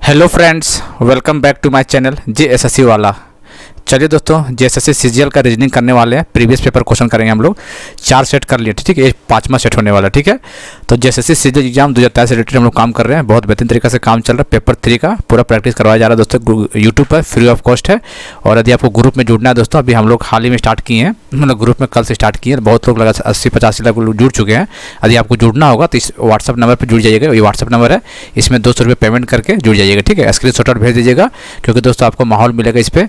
Hello friends, welcome back to my channel JSSC वाला। चलिए दोस्तों, JSSC CGL का रीजनिंग करने वाले हैं। प्रीवियस पेपर क्वेश्चन करेंगे हम लोग। 4 सेट कर लिए, ठीक है। ये 5वां सेट होने वाला, ठीक है। तो JSSC CGL एग्जाम 2023 से रिलेटेड हम लोग काम कर रहे हैं। बहुत बेहतरीन तरीके से काम चल रहा है। पेपर 3 का पूरा प्रैक्टिस करवाया जा रहा है दोस्तों। यूट्यूब पर फ्री ऑफ कॉस्ट है। और यदि आपको ग्रुप में जुड़ना है दोस्तों, अभी हम लोग हाल ही में स्टार्ट किए हैं, मतलब ग्रुप में कल से स्टार्ट किए हैं। बहुत लोग लगा 80-85 लोग जुड़ चुके हैं। यदि आपको जुड़ना होगा तो इस व्हाट्सअप नंबर पर जुड़ जाइएगा। ये व्हाट्सअप नंबर है, इसमें 200 रुपये पेमेंट करके जुड़ जाइएगा, ठीक है। स्क्रीन शॉट भेज दीजिएगा, क्योंकि दोस्तों आपको माहौल मिलेगा इस पर।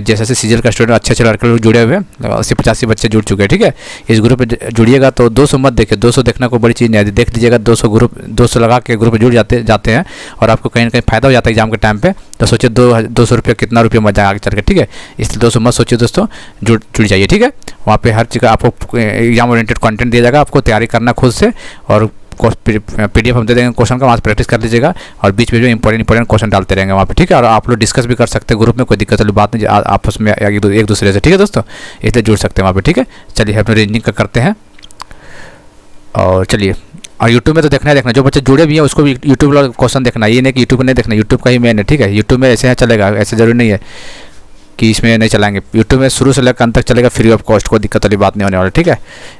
JSSC CGL का स्टूडेंट अच्छे लड़के लोग जुड़े हुए हैं। 80-85 बच्चे जुड़ चुके हैं, ठीक है। इस ग्रुप में जुड़िएगा तो 200 मत देखिए, 200 देखना कोई बड़ी चीज़ नहीं है। देख लीजिएगा 200 लगा के ग्रुप में जुड़ जाते हैं और आपको कहीं ना कहीं फ़ायदा हो जाता है एग्जाम के टाइम पे। तो सोचिए 200 रुपये कितना रुपये मत जाए आगे चल के, ठीक है। इसलिए 200 मत सोचिए दोस्तों, जुड़ जाइए, ठीक है। वहाँ पे हर चीज़ का आपको एग्जाम ओरिएंटेड कंटेंट दिया जाएगा। आपको तैयारी करना खुद से, और PDF हम दे देंगे क्वेश्चन का, वहाँ से प्रैक्टिस कर लीजिएगा। और बीच में इंपॉर्टेंट क्वेश्चन डालते रहेंगे वहाँ पे, ठीक है। और आप लोग डिस्कस भी कर सकते हैं ग्रुप में, कोई दिक्कत वाली बात नहीं, आपस में एक दूसरे से, ठीक है दोस्तों। इसलिए जुड़ सकते हैं वहाँ पे, ठीक है। चलिए अपने रीजनिंग का करते हैं। और चलिए, और यूट्यूब में तो देखना है, जो बच्चे जुड़े भी हैं उसको भी यूट्यूब वाला क्वेश्चन देखना है। ये नहीं कि यूट्यूब में नहीं देखना, यूट्यूब का ही मेन है, ठीक है। यूट्यूब में ऐसे चलेगा, ऐसे जरूरी नहीं है कि इसमें नहीं चलाएंगे। यूट्यूब में शुरू से लेकर अंत तक चलेगा, फ्री ऑफ कॉस्ट, कोई दिक्कत वाली बात नहीं होने वाली, ठीक है।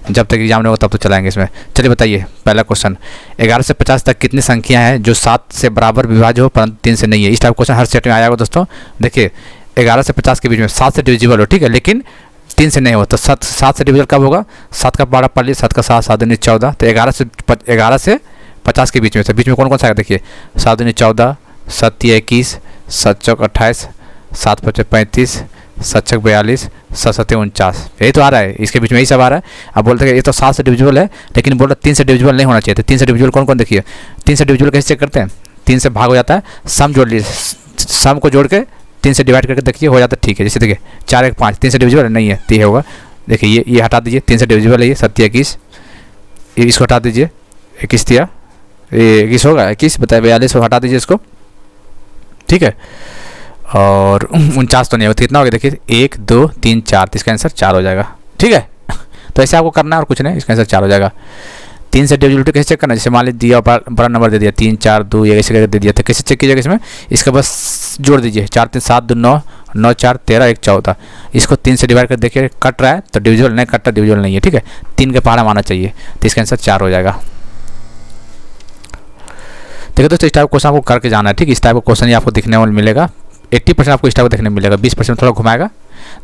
जब तक एग्जाम नहीं होगा तब तो चलाएंगे इसमें। चलिए बताइए, पहला क्वेश्चन, 11 से 50 तक कितनी संख्या है जो 7 से बराबर विभाज्य हो परंतु 3 से नहीं है। इस टाइप क्वेश्चन हर सेट में आएगा दोस्तों। देखिए 11 से 50 के बीच में 7 से डिविजिबल हो, ठीक है, लेकिन 3 से नहीं हो। तो 7 से डिविजल कब होगा? 7 का 12 पढ़ लीजिए, 7 का 7, 7 दूनी 14। तो 11 से 50 के बीच में, तो बीच में कौन कौन सा आएगा? देखिए 7 दूनी 14, 7 21, 7 चौक 28, 7 पचे 35, 7 छक 42, 7 सत्ते 49। यही तो आ रहा है, इसके बीच में यही सब आ रहा है। अब बोलते हैं ये तो 7 से डिविजिबल है, लेकिन बोल रहे 3 से डिविजिबल नहीं होना चाहिए। तो 3 से डिविजिबल कौन कौन? देखिए 3 से डिविजिबल कैसे चेक करते हैं? 3 से भाग हो जाता है, सम जोड़ लीजिए, सम को जोड़ के 3 से डिवाइड करके देखिए, हो जाता है, ठीक है। जैसे देखिए 4 1 5, 3 से डिविजिबल नहीं है, तो ये होगा। देखिए ये हटा दीजिए, 3 से डिविजिबल है ये, 7 21, इसको हटा दीजिए, 21 दिया, ये 21 होगा, 21 बताए 42, हटा दीजिए इसको, ठीक है। और 49 तो नहीं होता, कितना हो गया? देखिए 1 2 3 4, तो इसका आंसर 4 हो जाएगा, ठीक है। तो ऐसे आपको करना है और कुछ नहीं, इसका आंसर 4 हो जाएगा। 3 से डिविजिबिलिटी कैसे चेक करना है? जैसे मान लीजिए दिया, बड़ा नंबर दे दिया 3 4 2, ये ऐसे करके दे दिया, तो कैसे चेक कीजिएगा इसमें? इसका बस जोड़ दीजिए, 4 3 7 2 9, 9 4 13, 1 14। इसको 3 से डिवाइड कर देखिए, कट रहा है तो डिविजिबल, नहीं कट रहा डिविजिबल नहीं है, ठीक है। 3 के पहाड़ा माना चाहिए, तो इसका आंसर 4 हो जाएगा। देखिए दोस्तों, इस टाइप क्वेश्चन आपको करके जाना है, ठीक है। इस टाइप का क्वेश्चन ही आपको दिखने में मिलेगा। 80% आपको इस टाइप देखने को मिलेगा, 20% थोड़ा घुमाएगा।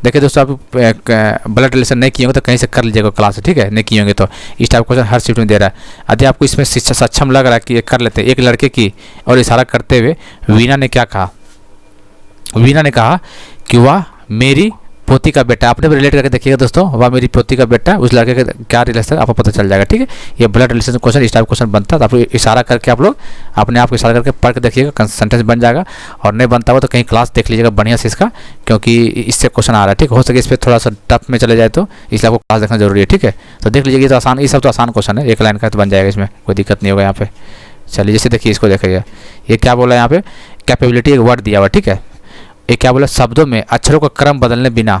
देखिए दोस्तों, आप ब्लड रिलेशन नहीं किए होंगे तो कहीं से कर लीजिएगा क्लास से, ठीक है। नहीं किए होंगे तो इस टाइप क्वेश्चन हर शिफ्ट में दे रहा है। यदि आपको इसमें शिक्षा सक्षम लग रहा है कि ये कर लेते हैं, एक लड़के की और इशारा करते हुए वीना ने क्या कहा? वीना ने कहा कि वह मेरी पोती का बेटा। आपने भी रिलेट करके देखिएगा दोस्तों, वह मेरी पोती का बेटा, उस लड़के का क्या रिलेशन आपको पता चल जाएगा, ठीक है। ये ब्लड रिलेशन क्वेश्चन, इस टाइप क्वेश्चन बनता है। तो आप इशारा करके आप लोग अपने आप को इशारा करके पढ़ के देखिएगा, सेंटेंस बन जाएगा। और नहीं बनता हुआ तो कहीं क्लास देख लीजिएगा बढ़िया से इसका, क्योंकि इससे क्वेश्चन आ रहा है, ठीक। हो सके इस पर थोड़ा सा टफ में चले जाए तो इसलिए आपको क्लास देखना जरूरी है, ठीक है। तो देख लीजिएगा, ये तो आसान, ये सब तो आसान क्वेश्चन है, एक लाइन का तो बन जाएगा, इसमें कोई दिक्कत नहीं होगा यहाँ पे। चलिए जैसे देखिए, इसको देखिएगा, ये क्या बोला है यहाँ पे? कैपेबिलिटी एक वर्ड दिया हुआ, ठीक है। ये क्या बोला? शब्दों में अक्षरों का क्रम बदलने बिना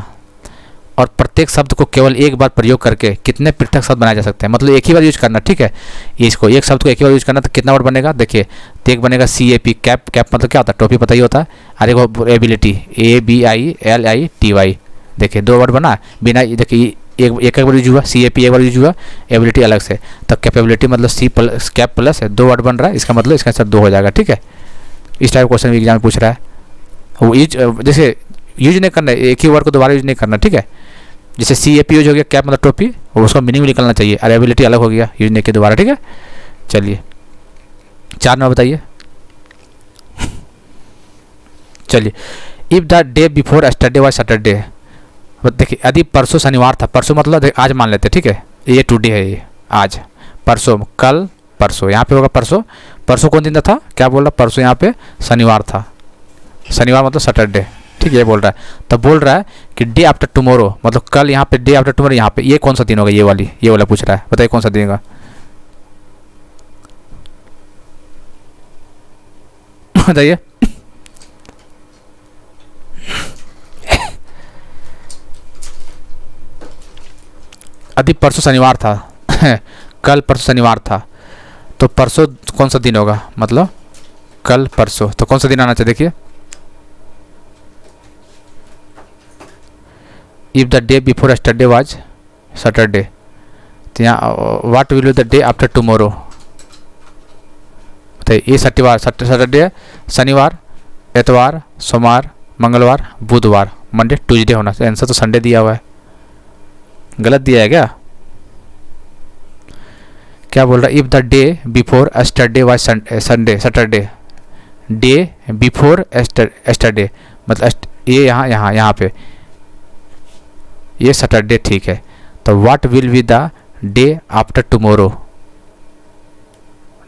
और प्रत्येक शब्द को केवल एक बार प्रयोग करके कितने पृथक शब्द बनाए जा सकते हैं। मतलब एक ही बार यूज करना, ठीक है। ये इसको एक शब्द को एक ही बार यूज करना, तो कितना वर्ड बनेगा? देखिए, तो एक बनेगा CAP, कैप। कैप मतलब क्या होता है? टोपी, पता ही होता है। और एक एबिलिटी, ABILITY। देखिए 2 वर्ड बना बिना, देखिए एक बार यूज हुआ, CAP एक बार यूज हुआ, एबिलिटी अलग से। तो कैपेबिलिटी मतलब कैप प्लस है, 2 वर्ड बन रहा है, इसका मतलब इसका आंसर 2 हो जाएगा, ठीक है। इस टाइप क्वेश्चन एग्जाम में पूछ रहा है। वो जैसे यूज नहीं करना है, एक ही वर्ड को दोबारा यूज नहीं करना, ठीक है। जैसे CAP यूज हो गया, कैप मतलब टोपी, और उसका मीनिंग भी निकलना चाहिए, और एबिलिटी अलग हो गया यूज नहीं के दोबारा, ठीक है। चलिए 4 नंबर बताइए। चलिए, if the day before yesterday was Saturday. देखिए यदि परसों शनिवार था, परसों मतलब आज मान लेते, ठीक है। ये टुडे है, ये आज, परसों कल, परसों यहाँ पे होगा परसों। परसों कौन दिन था? क्या बोल रहा? परसों यहाँ पे शनिवार था, शनिवार मतलब सैटरडे, ठीक है। ये बोल रहा है, तब बोल रहा है कि डे आफ्टर टुमारो मतलब कल, यहाँ पे डे आफ्टर टुमारो, यहाँ पे ये कौन सा दिन होगा? ये वाला पूछ रहा है, बताइए कौन सा दिन होगा? बताइए। यदि परसों शनिवार था कल परसों शनिवार था, तो परसों कौन सा दिन होगा? मतलब कल परसों, तो कौन सा दिन आना चाहिए? देखिए, if the day before yesterday was Saturday, तो यहाँ what will be the day after tomorrow? बताइए, ये सैटरडे, शनिवार, इतवार, सोमवार, मंगलवार, बुधवार, मंडे, ट्यूसडे होना चाहिए। आंसर तो संडे दिया हुआ है, गलत दिया है क्या? क्या बोल रहा है? If the day before yesterday was Sunday, Saturday, day before yesterday, मतलब ये यहाँ पे ये सैटरडे, ठीक है। तो what will be the day after tomorrow?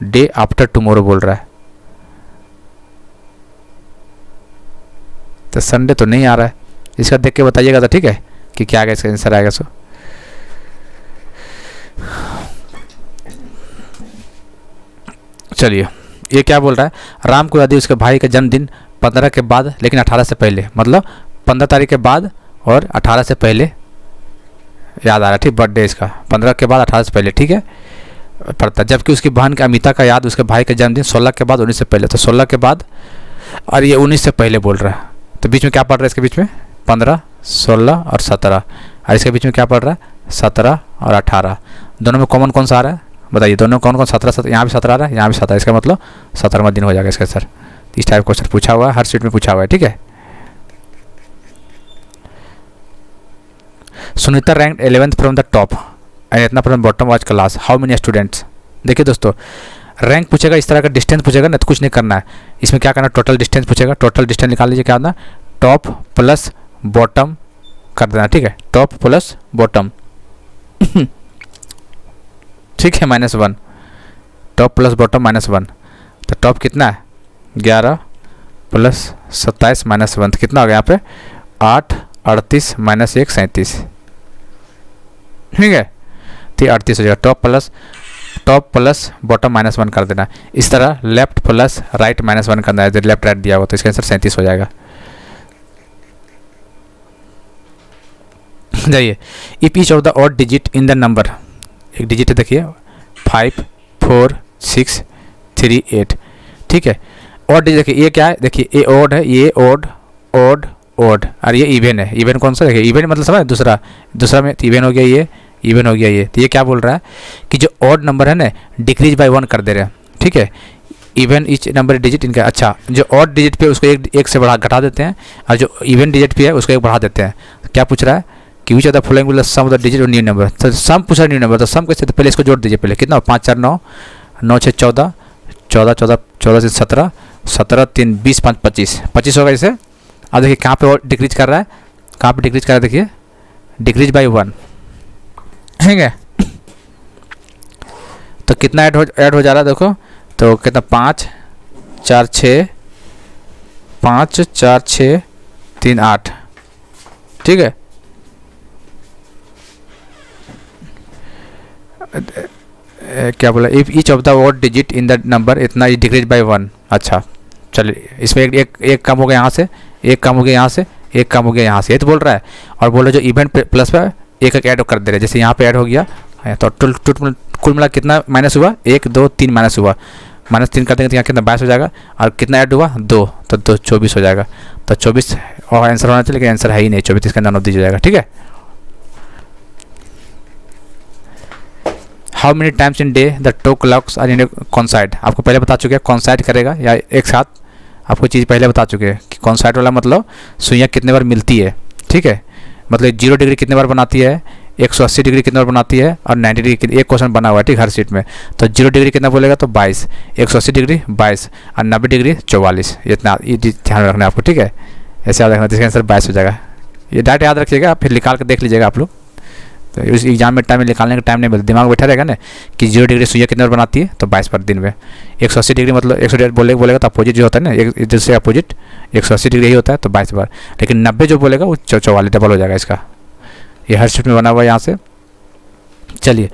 Day after tomorrow बोल रहा है, तो संडे तो नहीं आ रहा है। इसका देख के बताइएगा तो ठीक है कि क्या आएगा, इसका आंसर आएगा। सो चलिए, ये क्या बोल रहा है? राम को यदि उसके भाई का जन्मदिन 15 के बाद लेकिन 18 से पहले, मतलब 15 तारीख के बाद और 18 से पहले याद आ रहा है, ठीक, बर्थडे इसका 15 के बाद 18 से पहले, ठीक है, पड़ता। जबकि उसकी बहन की अमिता का याद उसके भाई का जन्मदिन 16 के बाद 19 से पहले, तो 16 के बाद और ये 19 से पहले बोल रहा है। तो बीच में क्या पड़ रहा है? इसके बीच में 15, 16 और 17, और इसके बीच में क्या पड़ रहा है? 17 और 18। दोनों में कॉमन कौन सा आ रहा है? बताइए, दोनों कौन कौन? 17, यहाँ भी 17 आ रहा है, यहाँ भी 17, इसका मतलब 17वां दिन हो जाएगा इसका सर। इस टाइप क्वेश्चन पूछा हुआ है, हर सीट में पूछा हुआ है, ठीक है। Sunita rank 11th from the top and इतना from bottom was class, how many students? देखिए दोस्तों, रैंक पूछेगा, इस तरह का डिस्टेंस पूछेगा ना, तो कुछ नहीं करना है इसमें। क्या करना? टोटल डिस्टेंस पूछेगा, टोटल डिस्टेंस निकाल लीजिए। क्या होना? टॉप प्लस बॉटम कर देना, ठीक है, टॉप प्लस बॉटम ठीक है, -1, टॉप प्लस बॉटम -1, तो टॉप कितना है? 11 प्लस 27 -1, तो कितना हो गया यहाँ पे? 8, 38 -1 37, ठीक है, तो 38 हो जाएगा। टॉप प्लस बॉटम -1 कर देना। इस तरह लेफ्ट प्लस राइट -1 करना है, जब लेफ्ट राइट दिया हुआ, तो इसका आंसर 37 हो जाएगा। जाइए, if each of the odd digit in the number, एक डिजिट है देखिए 5, 4, 6, 3, 8, ठीक है। ऑड डिजिट देखिए, ये क्या है? देखिए ये ऑड है, ये ऑड ऑड ऑड, और ये इवन है। इवन कौन सा? देखिए इवन मतलब समझ, दूसरा में इवन हो गया, ये इवन हो गया ये। तो ये क्या बोल रहा है कि जो ऑड नंबर है ना, डिक्रीज बाय 1 कर दे रहे हैं, ठीक है। इवन ईच नंबर डिजिट इनका, अच्छा, जो ऑड डिजिट पे उसको एक से घटा देते हैं, और जो इवन डिजिट पे है उसको 1 बढ़ा देते हैं। क्या पूछ रहा है कि which of the following will sum of the digit और न्यू नंबर? तो सम पूछ रहा है, न्यू नंबर, तो सम कैसे? तो पहले इसको जोड़ दीजिए। पहले कितना? 5 4 9, 9 6 14, 14 से 17, 17 3 20, 5 25, 25 होगा इसे। अब देखिए कहाँ पे और डिक्रीज कर रहा है, कहाँ पे डिक्रीज कर रहा है? देखिए डिक्रीज बाय 1, ठीक है। तो कितना ऐड हो जा रहा है? देखो तो कितना? 5 4 6, 5 4 6 3 8, ठीक है। क्या बोला? If each of the odd digit in the number इतना इज डिक्रीज बाय 1। अच्छा चलिए, इसमें एक कम हो गया यहाँ से, एक कम हो गया यहाँ से, एक कम हो गया यहाँ से, ये तो बोल रहा है। और बोल रहे जो इवेंट प्लस पे एक ऐड कर दे रहे हैं, जैसे यहाँ पे ऐड हो गया, तो कुल मिला कितना माइनस हुआ? 1 2 3 माइनस हुआ, -3 कर देंगे तो यहाँ कितना? 22 हो जाएगा। और कितना ऐड हुआ? 2, तो 2 24 हो जाएगा। तो 24 और आंसर होना चाहिए, लेकिन आंसर है ही नहीं 24, इसका नॉन ऑफ दीजिए जाएगा, ठीक है। How many times in day the 2 clocks are in coincide? आपको पहले बता चुके हैं कॉन्साइड करेगा या एक साथ, आपको चीज़ पहले बता चुके हैं कि कॉन्साइड वाला मतलब सुइयाँ कितने बार मिलती है, ठीक है। मतलब 0 डिग्री कितने बार बनाती है, 180 डिग्री कितने बार बनाती है, और 90 डिग्री, एक क्वेश्चन बना हुआ है, ठीक, हर सीट में। तो 0 डिग्री कितना बोलेगा? तो 22, 180 डिग्री 22, और 90 डिग्री 44। इतना ध्यान रखना है आपको, ठीक है, ऐसे याद रखना, जिसका आंसर 22 हो जाएगा। ये डायरेक्ट याद रखिएगा, फिर निकाल कर देख लीजिएगा आप लोग। तो उस एग्जाम में टाइम में निकालने का टाइम नहीं मिलता, दिमाग बैठा रहेगा ना कि 0 डिग्री सुइयाँ कितने बार बनाती है, तो 22 पर दिन में। 180 डिग्री मतलब 180 बोलेगा तो अपोजिट जो होता है ना, एक दूसरे अपोजिट 180 डिग्री ही होता है, तो 22 बार। लेकिन 90 जो बोलेगा वो 44, डबल हो जाएगा इसका। ये हर शीट में बना हुआ है यहाँ से। चलिए,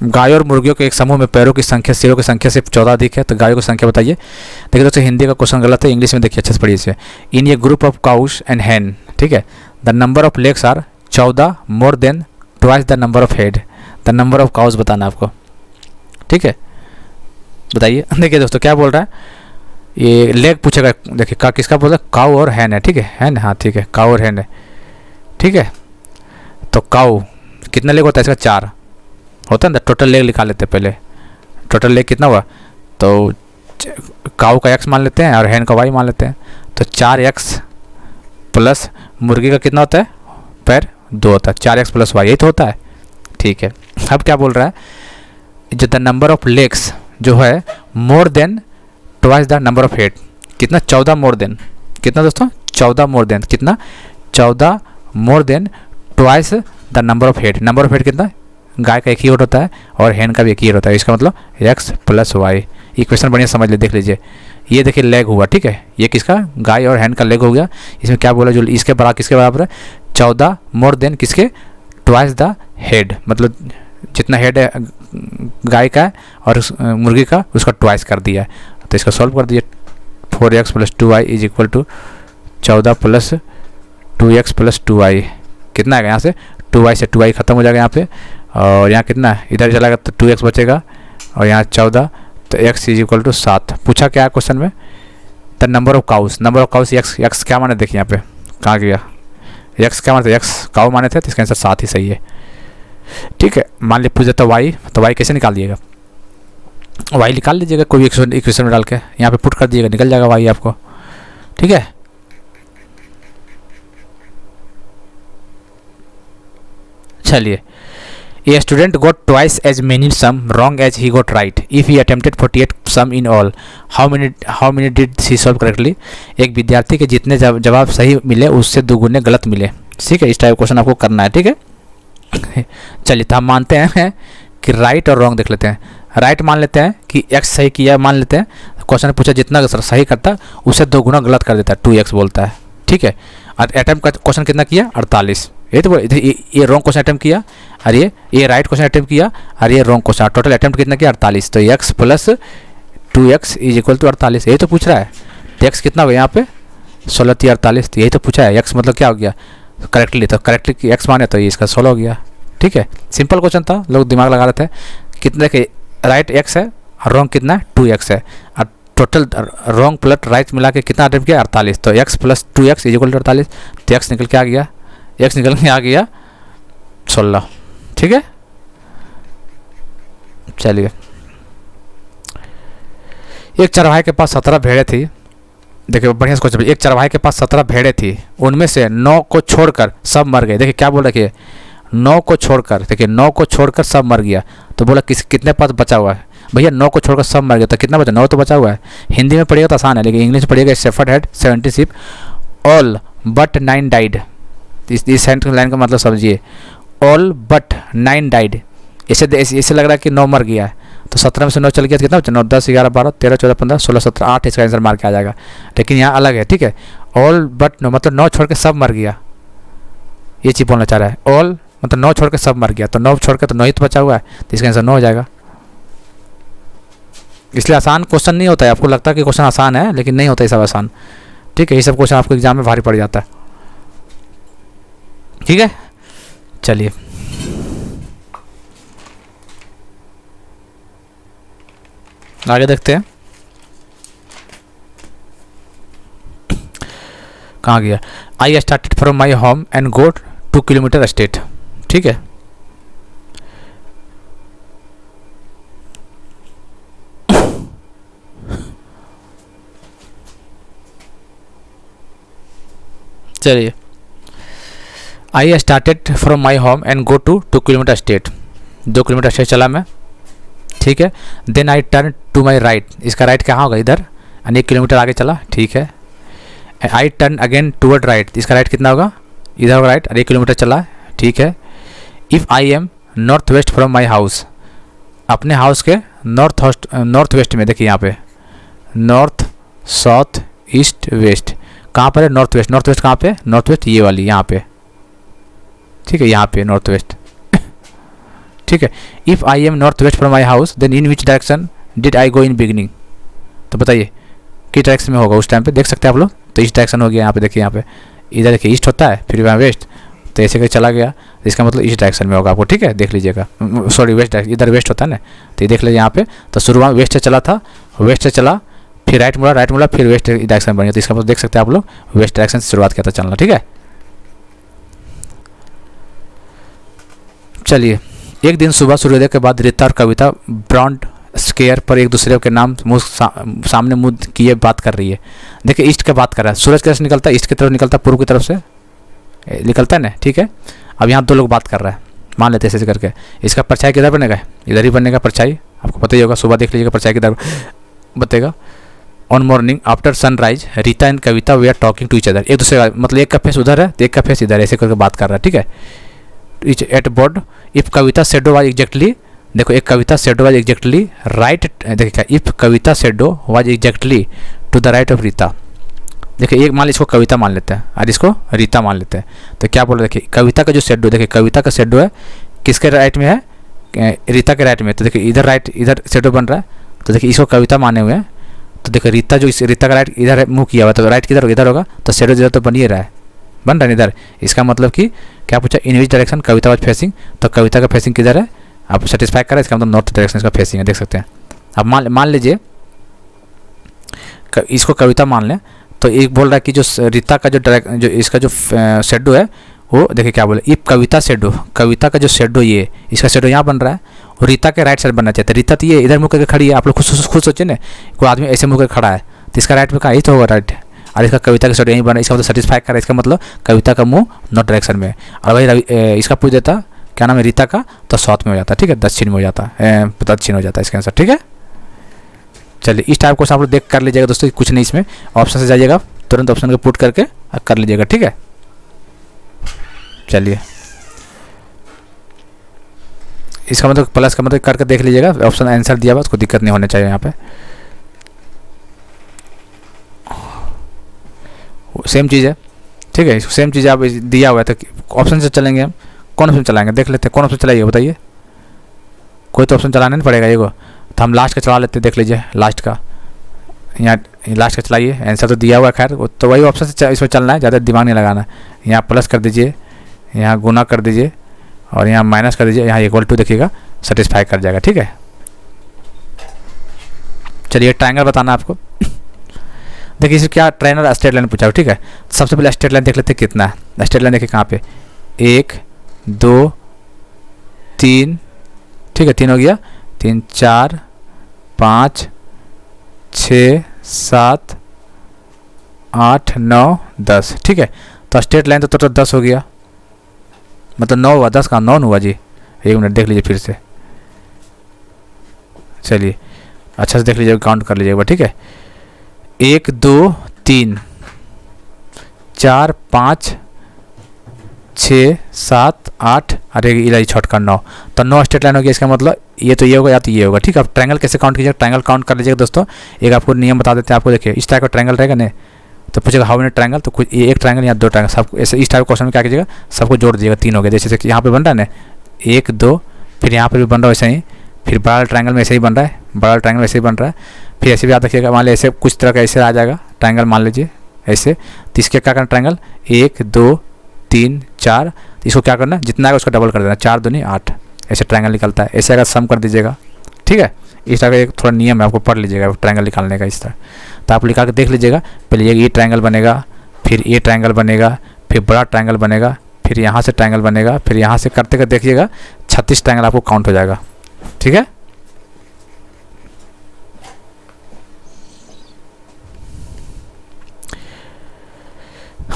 गायों और मुर्गियों के एक समूह में पैरों की संख्या सिरों की संख्या से 14 अधिक है, तो गायों की संख्या बताइए। देखिए दोस्तों, हिंदी का क्वेश्चन गलत है, इंग्लिश में देखिए अच्छे से पढ़िए इसे। In a group of cows and hens, ठीक है, the number of legs are 14 more than twice the number of head. The number of cows बताना आपको, ठीक है, बताइए। देखिए दोस्तों क्या बोल रहा है ये लेग पूछेगा, देखिए का किसका बोला, काऊ और हैन है, ठीक है, हैन, हाँ ठीक है, काऊ और हैन है, ठीक है। तो काऊ कितना लेग होता है इसका, 4 होता है ना। टोटल लेग लिखा लेते हैं पहले, टोटल लेग कितना हुआ, तो काऊ का x मान लेते हैं और हैन का y मान लेते हैं। तो 4x प्लस मुर्गी का कितना होता है, पैर 2 होता है, 4x प्लस y, यही तो होता है, ठीक है। अब क्या बोल रहा है, जो द नंबर ऑफ लेग्स जो है मोर than twice the number of head, कितना, 14 मोर देन, कितना दोस्तों, 14 मोर देन, कितना, 14 more than twice the number of head. Number of head कितना, गाय का एक ही हेड होता है और हैन का भी एक ही हेड होता है, इसका मतलब x प्लस वाई। इक्वेशन बढ़िया समझ ले, देख लीजिए, ये देखिए लेग हुआ, ठीक है, ये किसका, गाय और हैन का लेग हो गया। इसमें क्या बोला, जो इसके बराबर किसके बराबर है, 14 मोर देन किसके, ट्वाइस द हेड, मतलब जितना हेड है गाय का और मुर्गी का उसका ट्वाइस कर दिया है। तो इसका सॉल्व कर दिए, 4x plus 2y is equal to 14 plus 2x plus 2y, कितना आएगा यहाँ से, 2y से 2y खत्म हो जाएगा यहाँ पे, और यहाँ कितना इधर चला गया तो 2x बचेगा, और यहाँ 14, तो x इज इक्वल टू 7। पूछा क्या है क्वेश्चन में, the number of cows, number of cows, x क्या माने, देखिए यहाँ पे कहाँ गया, x क्या माने थे, x काउ माने थे, तो इसका आंसर 7 ही सही है, ठीक है। मान लीजिए पूछ देता y, तो y कैसे निकाल दिएगा, y निकाल लीजिएगा कोई भी इक्वेशन में डाल के, यहाँ पे पुट कर दिएगा, निकल जाएगा y आपको, ठीक है। चलिए, a student got twice as many sum wrong as he got right if he attempted 48 sum in all, how many did he solve correctly. एक विद्यार्थी के जितने जवाब सही मिले उससे 2 गुने गलत मिले, ठीक है। इस टाइप क्वेश्चन आपको करना है, ठीक है। चलिए, तो हम मानते हैं कि राइट और रॉन्ग देख लेते हैं। राइट मान लेते हैं कि x सही किया, मान लेते हैं क्वेश्चन पूछा जितना सही करता है उससे 2 गुना गलत कर देता है, 2x बोलता है, ठीक है। और अटैम्प्ट का क्वेश्चन कितना किया, 48, ये तो ये रॉन्ग क्वेश्चन अटैम्प्ट किया, और ये राइट क्वेश्चन अटैम्प्ट किया, और ये रॉन्ग क्वेश्चन, टोटल अटैम्प्ट कितना किया, 48। तो x plus 2x is equal to 48, यही तो पूछ रहा है। तो x कितना हो गया यहाँ पे, 16 48, तो यही तो पूछा है। x मतलब क्या हो गया, करेक्टली, तो करेक्टली x माने तो ये इसका 16 हो गया, ठीक है। सिंपल क्वेश्चन था, लोग दिमाग लगा रहे थे। कितने के राइट x है और रॉन्ग कितना 2x है, और टोटल रॉन्ग प्लस राइट मिला के कितना अटैम्प्ट किया, 48। तो x plus 2x is equal to 48, तो x निकल के आ गया, x निकल के आ गया 16, ठीक है। चलिए, एक चरवाहे के पास 17 भेड़ें थी, देखिए बढ़िया से क्वेश्चन, एक चरवाहे के पास 17 भेड़ें थी, उनमें से 9 को छोड़कर सब मर गए। देखिए क्या बोल रखिए, 9 को छोड़कर, देखिए 9 को छोड़कर सब मर गया, तो बोला कितने पास बचा हुआ है, भैया 9 को छोड़कर सब मर गया, तो कितना बचा, 9 तो बचा हुआ है। हिंदी में पढ़िएगा तो आसान है, लेकिन इंग्लिश में पढ़िएगा, shepherd had 70 sheep all but 9 died. इस लाइन का मतलब समझिए, ऑल बट 9 डाइड, ऐसे लग रहा है कि 9 मर गया है, तो 17 में से 9 चल गया तो कितना बचा, 9 10 11 12 13 14 15 16 17 8, इसका आंसर मार के आ जाएगा। लेकिन यहाँ अलग है, ठीक है, ऑल बट 9 मतलब 9 छोड़ के सब मर गया, ये चीज़ बोलना चाह रहा है। ऑल मतलब 9 छोड़ के सब मर गया, तो 9 छोड़ के तो 9 ही तो बचा हुआ है, तो इसका आंसर 9 हो जाएगा। इसलिए आसान क्वेश्चन नहीं होता है, आपको लगता है कि क्वेश्चन आसान है, लेकिन नहीं होता ये सब आसान, ठीक है। ये सब क्वेश्चन आपको एग्जाम में भारी पड़ जाता है, ठीक है। चलिए, आगे देखते हैं, कहाँ गया। I started from my home and go 2 kilometre straight, ठीक है। चलिए, I started from my home and go to 2 kilometre straight, 2 kilometre straight चला मैं, ठीक है। Then I turn to my right, इसका राइट कहाँ होगा, इधर, यानी 1 किलोमीटर आगे चला, ठीक है। I turn again toward right, इसका राइट कितना होगा, इधर होगा राइट, और 1 किलोमीटर चला, ठीक है। If I am north west from my house, अपने हाउस के नॉर्थ वेस्ट में, देखिए यहाँ पे नॉर्थ साउथ ईस्ट वेस्ट, कहाँ पर है, नॉर्थ वेस्ट। नॉर्थ वेस्ट कहाँ पे, नॉर्थ वेस्ट ये वाली यहाँ पे, ठीक है, यहाँ पे नॉर्थ वेस्ट, ठीक है। If I am north west from my house then in which direction did I go in beginning, तो बताइए किस डायरेक्शन में होगा उस टाइम पे, देख सकते हैं आप लोग। तो ईस्ट डायरेक्शन हो गया यहाँ पे, देखिए यहाँ पे, इधर देखिए ईस्ट होता है, फिर वहाँ वेस्ट, तो ऐसे करके चला गया, तो इसका मतलब ईस्ट डायरेक्शन में होगा आपको, ठीक है, देख लीजिएगा। सॉरी वेस्ट डायरेक्शन, इधर वेस्ट होता है ना, तो ये देख लीजिए यहाँ पे। तो शुरुआत वेस्ट से चला था, वेस्ट से चला फिर राइट मुड़ा फिर वेस्ट डायरेक्शन बन गया। तो इसका मतलब देख सकते हैं आप लोग वेस्ट डायरेक्शन से शुरुआत किया था चलना। ठीक है, चलिए। एक दिन सुबह सूर्योदय के बाद रीता और कविता ब्रॉन्ड स्क्वायर पर एक दूसरे के नाम सामने मुंह किए बात कर रही है। देखिए ईस्ट की बात कर रहा है, सूरज कैसे निकलता है, ईस्ट की तरफ निकलता है, पूर्व की तरफ से निकलता है ना। ठीक है, अब यहाँ 2 लोग बात कर रहा है, मान लेते हैं ऐसे करके। इसका परछाई किधर बनेगा, इधर ही बनेगा परछाई, आपको पता ही होगा। सुबह देख लीजिएगा परछाई किधर बतेगा। On morning after sunrise Rita and Kavita we are talking to each other. एक दूसरे का मतलब एक का फेस उधर है तो एक का फेस इधर, ऐसे करके बात कर रहा है। ठीक है, each at board if Kavita shadow was exactly, देखो एक Kavita shadow was exactly right, देखिए क्या, if Kavita shadow was exactly to the right of Rita. देखिए एक मान इसको कविता मान लेते हैं और इसको रीता मान लेते हैं। तो क्या बोल रहे, देखिए कविता का जो शेडो, देखिए कविता का शेडो है किसके राइट में है, रीता के राइट में। तो देखिए इधर राइट, इधर शेडो बन रहा है, तो देखिए इसको कविता माने हुए हैं। तो देखिए रीता जो, इस रीता का राइट इधर मुँह किया हुआ है, तो राइट किधर इधर होगा, तो शेडो इधर तो बन ही रहा है, बन रहा है इधर। इसका मतलब कि क्या पूछा, in which direction Kavita was facing, तो कविता का फेसिंग किधर है, आप सेटिस्फाई कर रहे हैं, इसका मतलब नॉर्थ डायरेक्शन इसका फेसिंग है, देख सकते हैं। अब मान लीजिए इसको कविता मान लें, तो एक बोल रहा है कि जो रीता का जो इसका जो शेडो है वो देखिए क्या बोले, इफ कविता शेडो, कविता का जो शेडो ये इसका शेडो यहाँ बन रहा है और रीता के राइट साइड बनना चाहिए। रीता तो ये इधर मुँह करके खड़ी है, आप लोग खुद सोचिए ना, कोई आदमी ऐसे मुँह करके खड़ा है तो इसका राइट में कहाँ, यही तो होगा राइट, और इसका कविता का शेडो यहीं बना, इसका मतलब सेटिस्फाई कर रहा है, इसका मतलब कविता का मुँह नॉर्थ डायरेक्शन में। और भाई इसका पूछ देता क्या नाम है रीता का, तो साउथ में हो जाता है। ठीक है, दक्षिण में हो जाता है, दक्षिण हो जाता है इसका आंसर। ठीक है, चलिए इस टाइप को आप लोग देख कर लीजिएगा दोस्तों, कुछ नहीं इसमें, ऑप्शन से जाइएगा तुरंत ऑप्शन को पुट करके कर लीजिएगा। ठीक है, चलिए इसका मतलब प्लस का मतलब करके देख लीजिएगा, ऑप्शन आंसर दिया हुआ, उसको दिक्कत नहीं होनी चाहिए यहाँ पे। सेम चीज़ है, ठीक है, सेम चीज़ आप दिया हुआ है, तो ऑप्शन से चलेंगे हम। कौन ऑप्शन चलाएंगे, देख लेते हैं कौन ऑप्शन चलाइए, बताइए। कोई तो ऑप्शन चलाना नहीं पड़ेगा एगो, तो हम लास्ट का चला लेते हैं, देख लीजिए लास्ट का, यहाँ लास्ट का चलाइए, आंसर तो दिया हुआ है, खैर तो वही ऑप्शन से इसमें चलना है, ज़्यादा दिमाग नहीं लगाना। यहाँ प्लस कर दीजिए, यहाँ गुना कर दीजिए और यहाँ माइनस कर दीजिए, यहाँ इक्वल टू देखिएगा सेटिस्फाई कर जाएगा। ठीक है, चलिए ट्रायंगल बताना आपको। देखिए इसमें क्या ट्रेनर स्ट्रेट लाइन पूछा है। ठीक है, सबसे पहले स्ट्रेट लाइन देख लेते हैं कितना है। स्ट्रेट लाइन देखिए कहाँ पे, 1 2 3, ठीक है 3 हो गया, 3 4 5 6 7 8 9 10। ठीक है, तो स्ट्रेट लाइन तो टोटल 10 हो गया, मतलब 9 हुआ, 10 का 9 हुआ जी। 1 मिनट देख लीजिए फिर से, चलिए अच्छा से देख लीजिएगा, काउंट कर लीजिएगा। ठीक है, 1 2 3 4 5 6 7 8, अरे इधर छोटका 9, तो 9 स्ट्रेट लाइन हो गया। इसका मतलब ये तो ये होगा या तो ये होगा। ठीक है, अब ट्रायंगल कैसे काउंट कीजिएगा, ट्रायंगल काउंट कर लीजिएगा दोस्तों। एक आपको नियम बता देते हैं आपको, देखिए इस टाइप का ट्रायंगल रहेगा ना, तो पूछेगा हाउ मेनी ट्रायंगल, तो कुछ एक ट्रायंगल या 2 ट्रायंगल, सब ऐसे इस टाइप क्वेश्चन में क्या कीजिएगा, सबको जोड़ दीजिएगा, 3 हो गया। जैसे यहाँ पे बन रहा है ना 1 2, फिर यहाँ पर भी बन रहा है वैसे ही, फिर बड़ा ट्रायंगल में ऐसे ही बन रहा है, बड़ा ट्रायंगल वैसे ही बन रहा है, फिर ऐसे भी याद रखिएगा, मान लीजिए ऐसे कुछ तरह का ऐसे आ जाएगा ट्रायंगल, मान लीजिए ऐसे, तो इसके क्या करना, ट्रायंगल 1 2 3 4, इसको क्या करना, जितना आएगा उसका डबल कर देना, 4 दूनी 8, ऐसे ट्रायंगल निकलता है। ऐसे अगर सम कर दीजिएगा। ठीक है, इस तरह का एक थोड़ा नियम है, आपको पढ़ लीजिएगा ट्रायंगल निकालने का इस तरह। तो आप निकाल के देख लीजिएगा, पहले ये ट्रायंगल बनेगा, फिर ये ट्रायंगल बनेगा, फिर बड़ा ट्रायंगल बनेगा, फिर यहाँ से ट्रायंगल बनेगा, फिर यहाँ से करते करते देखिएगा 36 ट्रायंगल आपको काउंट हो जाएगा। ठीक है,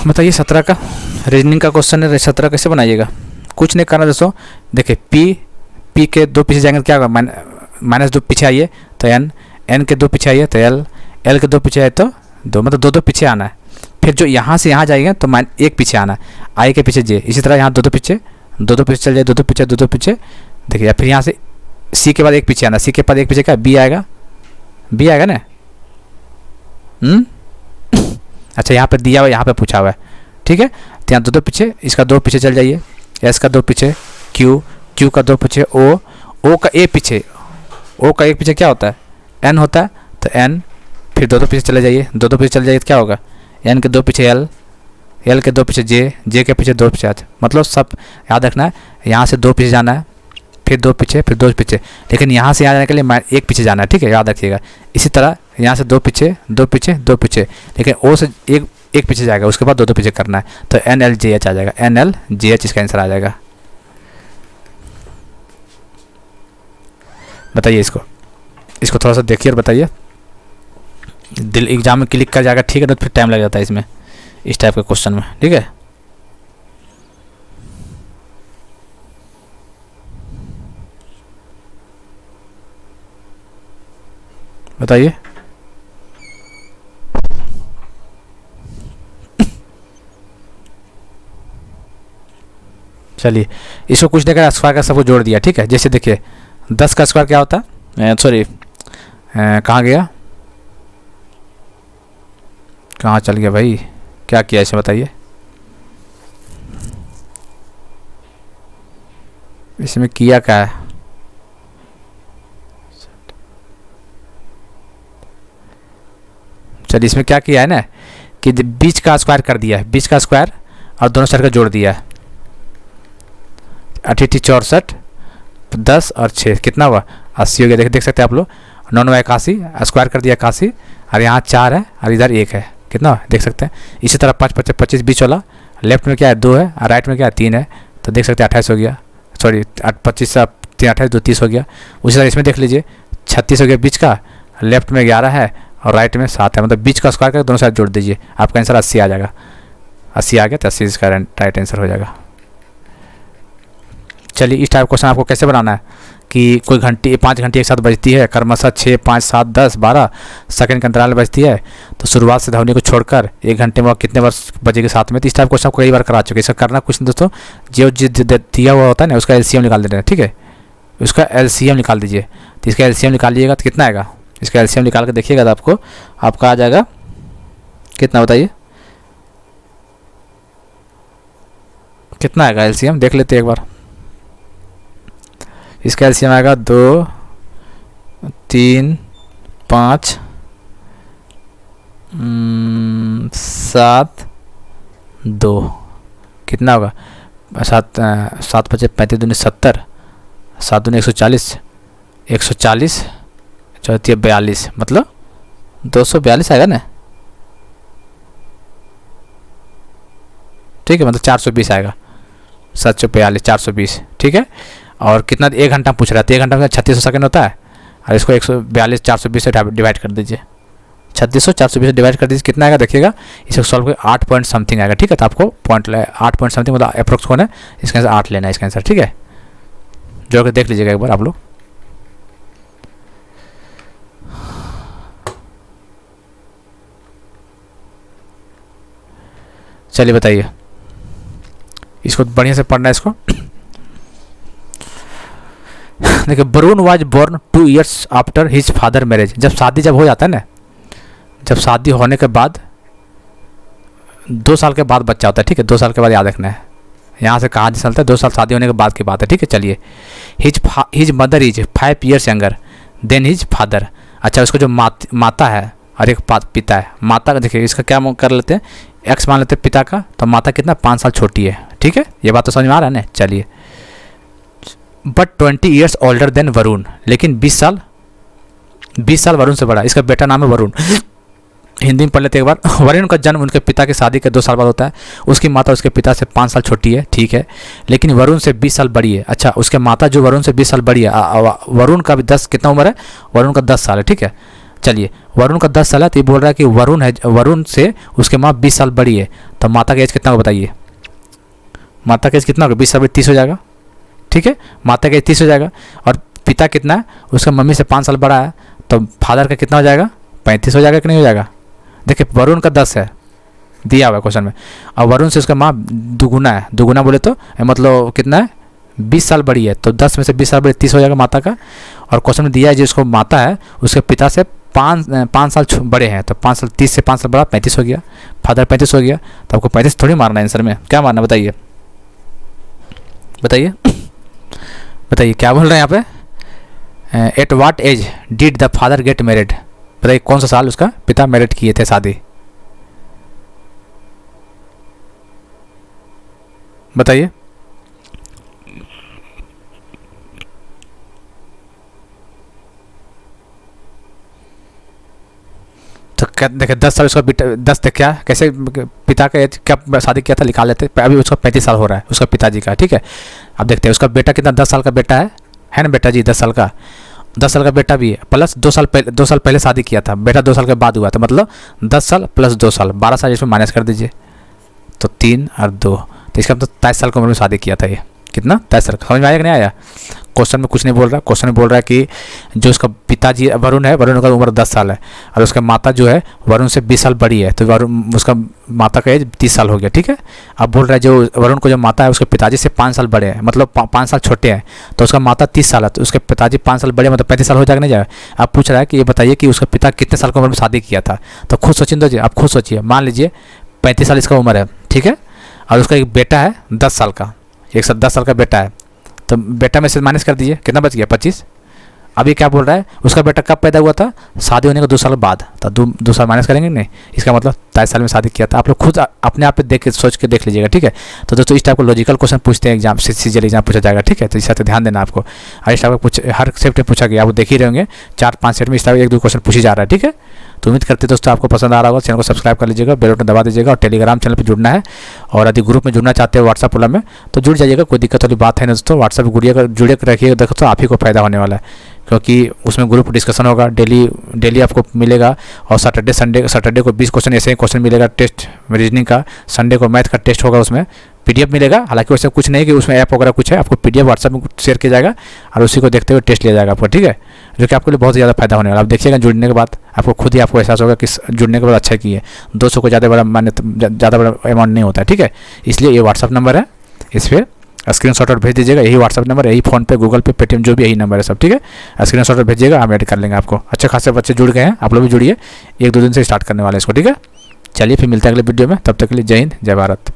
बताइए 17 का रीजनिंग का क्वेश्चन है, 17 कैसे बनाइएगा, कुछ नहीं करना दोस्तों। देखिए पी के 2 पीछे जाएंगे तो क्या होगा, -2 पीछे आइए तो एन के 2 पीछे आइए तो एल के 2 पीछे आए तो 2, मतलब 2 पीछे आना है। फिर जो यहाँ से यहाँ जाएंगे तो 1 पीछे आना है, आई के पीछे जे, इसी तरह यहाँ 2 पीछे, 2 पीछे चल जाए, 2 पीछे 2 पीछे, देखिए। फिर यहाँ से सी के बाद 1 पीछे आना, सी के बाद 1 पीछे क्या, बी आएगा ना। अच्छा यहाँ पे दिया हुआ, यहाँ पे पूछा हुआ है। ठीक है, तो यहाँ 2 पीछे, इसका 2 पीछे चल जाइए, एस का 2 पीछे, क्यू का 2 पीछे, ओ का 1 पीछे, ओ का 1 पीछे क्या होता है, एन होता है, तो एन, फिर 2 पीछे चले जाइए, 2 पीछे चले जाइए तो क्या होगा, एन के 2 पीछे एल के 2 पीछे जे के पीछे 2 पीछे आते, मतलब सब याद रखना है। यहाँ से 2 पीछे जाना है, फिर 2 पीछे, फिर 2 पीछे, लेकिन यहाँ से यहाँ जाने के लिए 1 पीछे जाना है। ठीक है, याद रखिएगा। इसी तरह यहाँ से दो पीछे दो पीछे दो पीछे, लेकिन ओ से एक एक पीछे जाएगा, उसके बाद दो दो पीछे करना है, तो NLJH आ जाएगा, NLJH इसका आंसर आ जाएगा। बताइए इसको थोड़ा सा देखिए और बताइए। दिल एग्जाम में क्लिक कर जाएगा, ठीक है, तो फिर टाइम लग जाता है इसमें, इस टाइप के क्वेश्चन में, ठीक है। बताइए। चलिए, इसको कुछ देकर स्क्वायर का सबको जोड़ दिया, ठीक है। जैसे देखिए 10 का स्क्वायर क्या होता है, सॉरी कहाँ गया, कहाँ चल गया भाई, क्या किया इसे बताइए। इसमें किया क्या है, चलिए इसमें क्या किया है ना कि बीच का स्क्वायर कर दिया है, बीच का स्क्वायर और दोनों साइड का जोड़ दिया है। 88 64 10 और 6 कितना हुआ 80 हो गया। देख सकते हैं आप लोग, 9 9 81 स्क्वायर कर दिया 81, और यहाँ 4 है और इधर 1 है, कितना देख सकते हैं। इसी तरह 5 25 25 बीच वाला, लेफ्ट में क्या है 2 है और राइट में क्या है 3 है, तो देख सकते हैं 28 हो गया, सॉरी 25 से 3 28 2 30 हो गया। उसी तरह इसमें देख लीजिए 36 हो गया बीच का, लेफ्ट में 11 है और राइट में 7 है, मतलब बीच का स्क्वायर करके दोनों साइड जोड़ दीजिए, आपका आंसर 80 आ जाएगा। 80 आ गया तो 80 इसका राइट आंसर हो जाएगा। चलिए इस टाइप क्वेश्चन आपको कैसे बनाना है कि कोई घंटी 5 घंटी एक साथ बजती है, क्रमशः 6 5 7 10 12 सेकंड के अंतराल बजती है, तो शुरुआत से ध्वनि को छोड़कर 1 घंटे में क्कितने बार बजेगी साथ में। तो इस टाइप क्वेश्चन आपको कई बार करा चुके हैं। इसका करना कुछ नहीं दोस्तों, जो दिया हुआ होता है ना उसका LCM निकाल देना है, ठीक है, उसका LCM निकाल दीजिए। तो इसका LCM निकालिएगा तो कितना आएगा, इसका LCM निकाल कर देखिएगा तो आपको आपका आ जाएगा कितना, बताइए कितना आएगा LCM, देख लेते हैं एक बार। इसका LCM आएगा 2 3 5 7 2, कितना होगा 7 7 5 35 दूनी 70, 7 दूनी 140 140 चौथी 42, मतलब 242 आएगा ना, ठीक है, मतलब 420 आएगा, 742 420, ठीक है। और कितना 1 घंटा पूछ रहा है, तो 1 घंटा में 3600 सेकंड होता है, और इसको 142 420 से डिवाइड कर दीजिए, 3600 420 से डिवाइड कर दीजिए, कितना आएगा देखिएगा। इसको सॉल्व कर 8 पॉइंट समथिंग आएगा, ठीक है। तो आपको पॉइंट 8 पॉइंट समथिंग मतलब अप्रोक्स कौन है, इसका आंसर 8 लेना है इसका आंसर, ठीक है। जो कि देख लीजिएगा एक बार आप लोग। चलिए बताइए, इसको बढ़िया से पढ़ना है इसको। देखिए Varun was born 2 years after his father marriage, जब शादी जब हो जाता है ना, जब शादी होने के बाद 2 साल के बाद बच्चा होता है, ठीक है, 2 साल के बाद याद रखना है, यहाँ से कहाँ से चलता है 2 साल शादी होने के बाद की बात है, ठीक है। चलिए his mother is 5 years younger than his father. अच्छा, उसको जो माता है और एक पिता है, माता का देखिए इसका क्या कर लेते हैं, एक्स मान लेते हैं पिता का, तो माता कितना 5 साल छोटी है, ठीक है, ये बात तो समझ में आ रहा है ना। चलिए but 20 years older than Varun, लेकिन 20 साल वरुण से बड़ा, इसका बेटा नाम है वरुण। हिंदी में पढ़ लेते एक बार। वरुण का जन्म उनके पिता की शादी के 2 साल बाद होता है, उसकी माता उसके पिता से 5 साल छोटी है, ठीक है, लेकिन वरुण से 20 साल बड़ी है। अच्छा, उसके माता जो वरुण से 20 साल बड़ी है, वरुण का भी 10 कितना उम्र है, वरुण का 10 साल है, ठीक है। चलिए वरुण का 10 साल है, तो ये बोल रहा है कि वरुण से उसके माँ 20 साल बड़ी है, तो माता का एज कितना होगा बताइए, माता का एज कितना होगा, 20 साल 30 हो जाएगा, ठीक है, माता का एज 30 हो जाएगा। और पिता कितना है, उसका मम्मी से 5 साल बड़ा है, तो फादर का कितना हो जाएगा 35 हो जाएगा कि नहीं हो जाएगा। देखिए वरुण का 10 है दिया हुआ है क्वेश्चन में, और वरुण से उसका माँ दुगुना है, दुगुना बोले तो मतलब कितना है 20 साल बड़ी है, तो 10 में से 20 साल बड़ी 30 हो जाएगा माता का। और क्वेश्चन में दिया है जिसको माता है उसके पिता से 5 साल बड़े हैं, तो 5 साल 30 से 5 साल बड़ा 35 हो गया, फादर 35 हो गया, तो आपको 35 थोड़ी मारना है आंसर में, क्या मारना बताइए, बताइए बताइए क्या बोल रहे हैं यहाँ पे। At what age did the father get married, बताइए कौन सा साल उसका पिता मैरिड किए थे, शादी बताइए। देखिए 10 साल उसका बेटा, 10 तक क्या कैसे पिता का एज कब शादी किया था निकाल लेते। अभी उसका 35 साल हो रहा है उसका पिताजी का, ठीक है। अब देखते हैं उसका बेटा कितना, 10 साल का बेटा है ना बेटा जी, 10 साल का, 10 साल का बेटा भी है, प्लस 2 साल पहले शादी किया था, बेटा 2 साल के बाद हुआ था, मतलब 10 साल प्लस 2 साल 12 साल इसमें माइनस कर दीजिए, तो 3 और 2, तो इसका मतलब 23 साल की उम्र में शादी किया था ये। कितना, 23 साल। समझ में आया कि नहीं आया? क्वेश्चन में कुछ नहीं बोल रहा, क्वेश्चन में बोल रहा है कि जो उसका पिताजी वरुण है, वरुण का उम्र 10 साल है और उसका माता जो है वरुण से 20 साल बड़ी है, तो वरुण उसका माता का एज 30 साल हो गया, ठीक है। अब बोल रहा है जो वरुण को जो माता है उसके पिताजी से 5 साल बड़े हैं, मतलब 5 साल छोटे हैं, तो उसका माता 30 साल है, तो उसके पिताजी 5 साल बड़े, मतलब 35 साल हो जाएगा नहीं जाएगा। अब पूछ रहा है कि ये बताइए कि उसका पिता कितने साल की उम्र में शादी किया था, तो खुद सोचिए जी, आप खुद सोचिए। मान लीजिए 35 साल इसका उम्र है, ठीक है, और उसका एक बेटा है 10 साल का, 10 साल का बेटा है, तो बेटा में से माइनस कर दीजिए, कितना बच गया, 25। अभी क्या बोल रहा है, उसका बेटा कब पैदा हुआ था, शादी होने के 2 साल बाद, तो 2 साल माइनस करेंगे नहीं, इसका मतलब 23 साल में शादी किया था। आप लोग खुद अपने आप पे देख के सोच के देख लीजिएगा, ठीक है। तो दोस्तों इस टाइप को लॉजिकल क्वेश्चन पूछते हैं एग्जाम, सीजीएल एग्जाम पूछा जाएगा, ठीक है। तो इस तरह ध्यान देना आपको, और इस टाइप का हर सेट में पूछा गया, आप देख ही रहेंगे 4-5 सेट में इस टाइप 1-2 क्वेश्चन पूछी जा रहा है, ठीक है। तो उम्मीद करते दोस्तों आपको पसंद आ रहा होगा। चैनल को सब्सक्राइब कर लीजिएगा, बेल बटन दबा दीजिएगा, और टेलीग्राम चैनल पर जुड़ना है, और यदि ग्रुप में जुड़ना चाहते हो व्हाट्सएप वाला में तो जुड़ जाइएगा, कोई दिक्कत वाली बात है ना दोस्तों। व्हाट्सएप जुड़े रखिएगा, देखो तो आप ही को फायदा होने वाला है, क्योंकि उसमें ग्रुप डिस्कशन होगा, डेली आपको मिलेगा, और सैटरडे को 20 क्वेश्चन ऐसे ही क्वेश्चन मिलेगा टेस्ट रीजनिंग का, संडे को मैथ का टेस्ट होगा, उसमें पीडीएफ मिलेगा। हालांकि वैसे कुछ नहीं कि उसमें ऐप वगैरह कुछ है, आपको पीडीएफ व्हाट्सएप में शेयर किया जाएगा और उसी को देखते हुए टेस्ट लिया जाएगा आपको, ठीक है, जो कि आपके लिए बहुत ज़्यादा फायदा होने वाला। आप देखिएगा जुड़ने के बाद आपको खुद ही आपको एहसास होगा कि जुड़ने के बाद अच्छा की है, 200 को ज़्यादा बड़ा अमाउंट नहीं होता है, ठीक है। इसलिए ये व्हाट्सअप नंबर है, इस पर स्क्रीनशॉट और भेज दीजिएगा, यही व्हाट्सअप नंबर, यही फ़ोन पे, गूगल पे, पेटीएम, जो भी यही नंबर है सब, ठीक है। स्क्रीनशॉट और भेजिएगा, हम ऐड कर लेंगे आपको। अच्छे खासे बच्चे जुड़ गए हैं, आप लोग भी जुड़िए, 1-2 दिन से स्टार्ट करने वाले हैं इसको, ठीक है। चलिए फिर मिलते हैं अगले वीडियो में, तब तक के लिए जय हिंद, जय भारत।